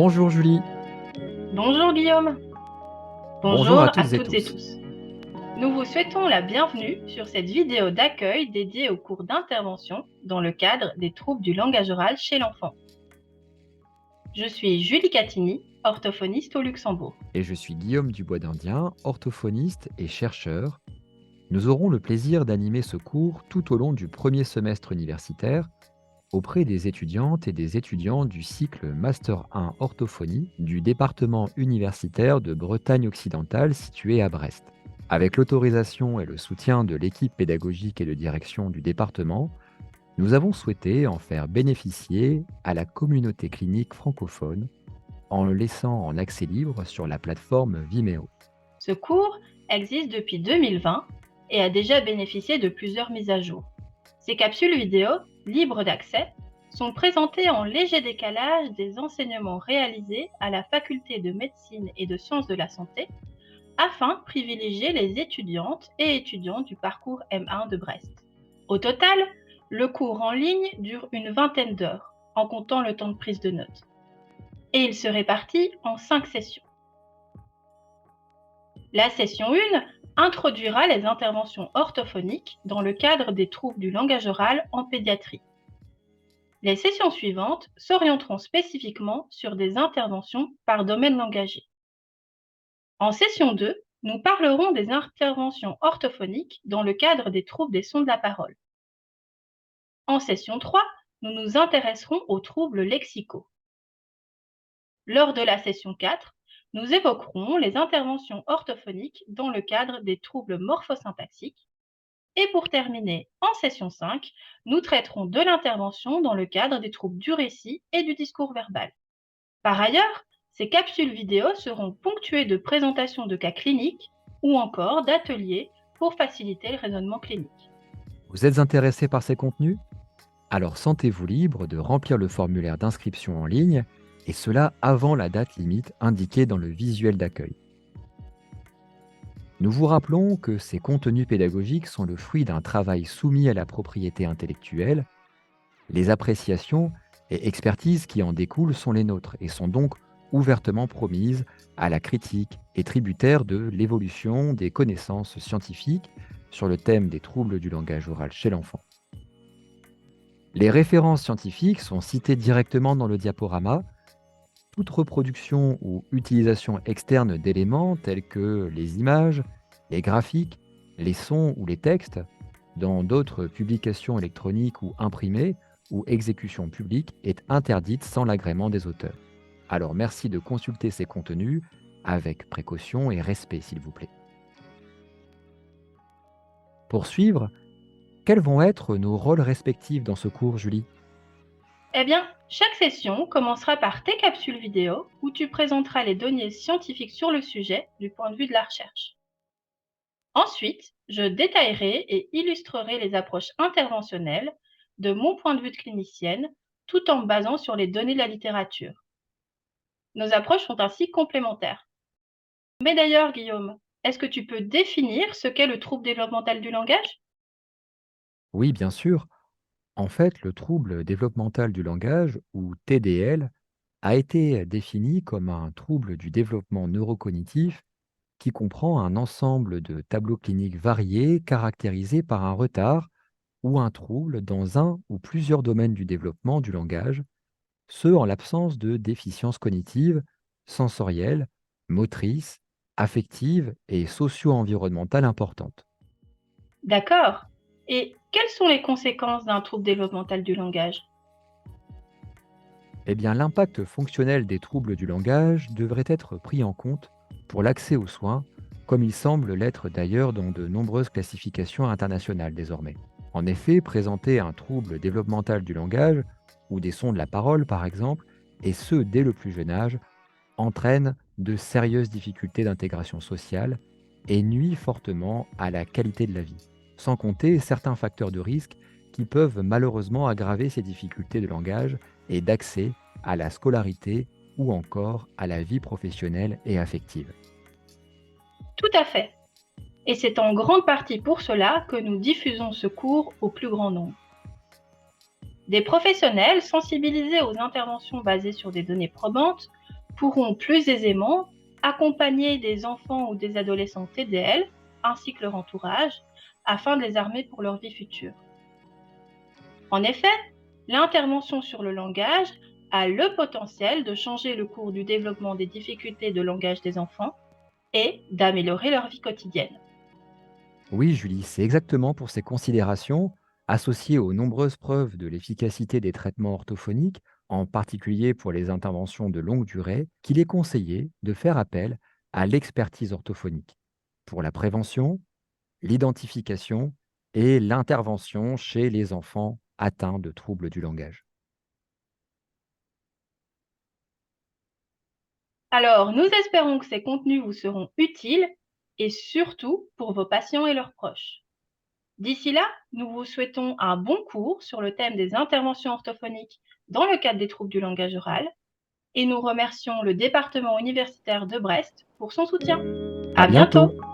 Bonjour Julie, Bonjour Guillaume, bonjour à bonjour à toutes et toutes et tous. tous. Nous vous souhaitons la bienvenue sur cette vidéo d'accueil dédiée aux cours d'intervention dans le cadre des troubles du langage oral chez l'enfant. Je suis Julie Catini, orthophoniste au Luxembourg. Et je suis Guillaume Dubois d'Indien, orthophoniste et chercheur. Nous aurons le plaisir d'animer ce cours tout au long du premier semestre universitaire auprès des étudiantes et des étudiants du cycle Master 1 Orthophonie du département universitaire de Bretagne occidentale situé à Brest. Avec l'autorisation et le soutien de l'équipe pédagogique et de direction du département, nous avons souhaité en faire bénéficier à la communauté clinique francophone en le laissant en accès libre sur la plateforme Vimeo. Ce cours existe depuis 2020 et a déjà bénéficié de plusieurs mises à jour. Ces capsules vidéo, libres d'accès, sont présentées en léger décalage des enseignements réalisés à la faculté de médecine et de sciences de la santé afin de privilégier les étudiantes et étudiants du parcours M1 de Brest. Au total, le cours en ligne dure une vingtaine d'heures, en comptant le temps de prise de notes. Et il se répartit en 5 sessions. La session 1 introduira les interventions orthophoniques dans le cadre des troubles du langage oral en pédiatrie. Les sessions suivantes s'orienteront spécifiquement sur des interventions par domaine langagier. En session 2, nous parlerons des interventions orthophoniques dans le cadre des troubles des sons de la parole. En session 3, nous nous intéresserons aux troubles lexicaux. Lors de la session 4, nous évoquerons les interventions orthophoniques dans le cadre des troubles morphosyntaxiques. Et pour terminer, en session 5, nous traiterons de l'intervention dans le cadre des troubles du récit et du discours verbal. Par ailleurs, ces capsules vidéo seront ponctuées de présentations de cas cliniques ou encore d'ateliers pour faciliter le raisonnement clinique. Vous êtes intéressé par ces contenus? Alors sentez-vous libre de remplir le formulaire d'inscription en ligne, et cela avant la date limite indiquée dans le visuel d'accueil. Nous vous rappelons que ces contenus pédagogiques sont le fruit d'un travail soumis à la propriété intellectuelle. Les appréciations et expertises qui en découlent sont les nôtres et sont donc ouvertement promises à la critique et tributaires de l'évolution des connaissances scientifiques sur le thème des troubles du langage oral chez l'enfant. Les références scientifiques sont citées directement dans le diaporama. Toute reproduction ou utilisation externe d'éléments tels que les images, les graphiques, les sons ou les textes dans d'autres publications électroniques ou imprimées ou exécutions publiques est interdite sans l'agrément des auteurs. Alors merci de consulter ces contenus avec précaution et respect, s'il vous plaît. Pour suivre, quels vont être nos rôles respectifs dans ce cours, Julie? Eh bien, chaque session commencera par tes capsules vidéo où tu présenteras les données scientifiques sur le sujet du point de vue de la recherche. Ensuite, je détaillerai et illustrerai les approches interventionnelles de mon point de vue de clinicienne, tout en me basant sur les données de la littérature. Nos approches sont ainsi complémentaires. Mais d'ailleurs, Guillaume, est-ce que tu peux définir ce qu'est le trouble développemental du langage? Oui, bien sûr. En fait, le trouble développemental du langage, ou TDL, a été défini comme un trouble du développement neurocognitif qui comprend un ensemble de tableaux cliniques variés caractérisés par un retard ou un trouble dans un ou plusieurs domaines du développement du langage, ce en l'absence de déficiences cognitives, sensorielles, motrices, affectives et socio-environnementales importantes. D'accord. Et quelles sont les conséquences d'un trouble développemental du langage? Eh bien, l'impact fonctionnel des troubles du langage devrait être pris en compte pour l'accès aux soins, comme il semble l'être d'ailleurs dans de nombreuses classifications internationales désormais. En effet, présenter un trouble développemental du langage, ou des sons de la parole par exemple, et ce dès le plus jeune âge, entraîne de sérieuses difficultés d'intégration sociale et nuit fortement à la qualité de la vie, sans compter certains facteurs de risque qui peuvent malheureusement aggraver ces difficultés de langage et d'accès à la scolarité ou encore à la vie professionnelle et affective. Tout à fait. Et c'est en grande partie pour cela que nous diffusons ce cours au plus grand nombre. Des professionnels sensibilisés aux interventions basées sur des données probantes pourront plus aisément accompagner des enfants ou des adolescents TDL, ainsi que leur entourage, afin de les armer pour leur vie future. En effet, l'intervention sur le langage a le potentiel de changer le cours du développement des difficultés de langage des enfants et d'améliorer leur vie quotidienne. Oui, Julie, c'est exactement pour ces considérations, associées aux nombreuses preuves de l'efficacité des traitements orthophoniques, en particulier pour les interventions de longue durée, qu'il est conseillé de faire appel à l'expertise orthophonique pour la prévention, l'identification et l'intervention chez les enfants atteints de troubles du langage. Alors, nous espérons que ces contenus vous seront utiles et surtout pour vos patients et leurs proches. D'ici là, nous vous souhaitons un bon cours sur le thème des interventions orthophoniques dans le cadre des troubles du langage oral et nous remercions le département universitaire de Brest pour son soutien. À À bientôt! bientôt!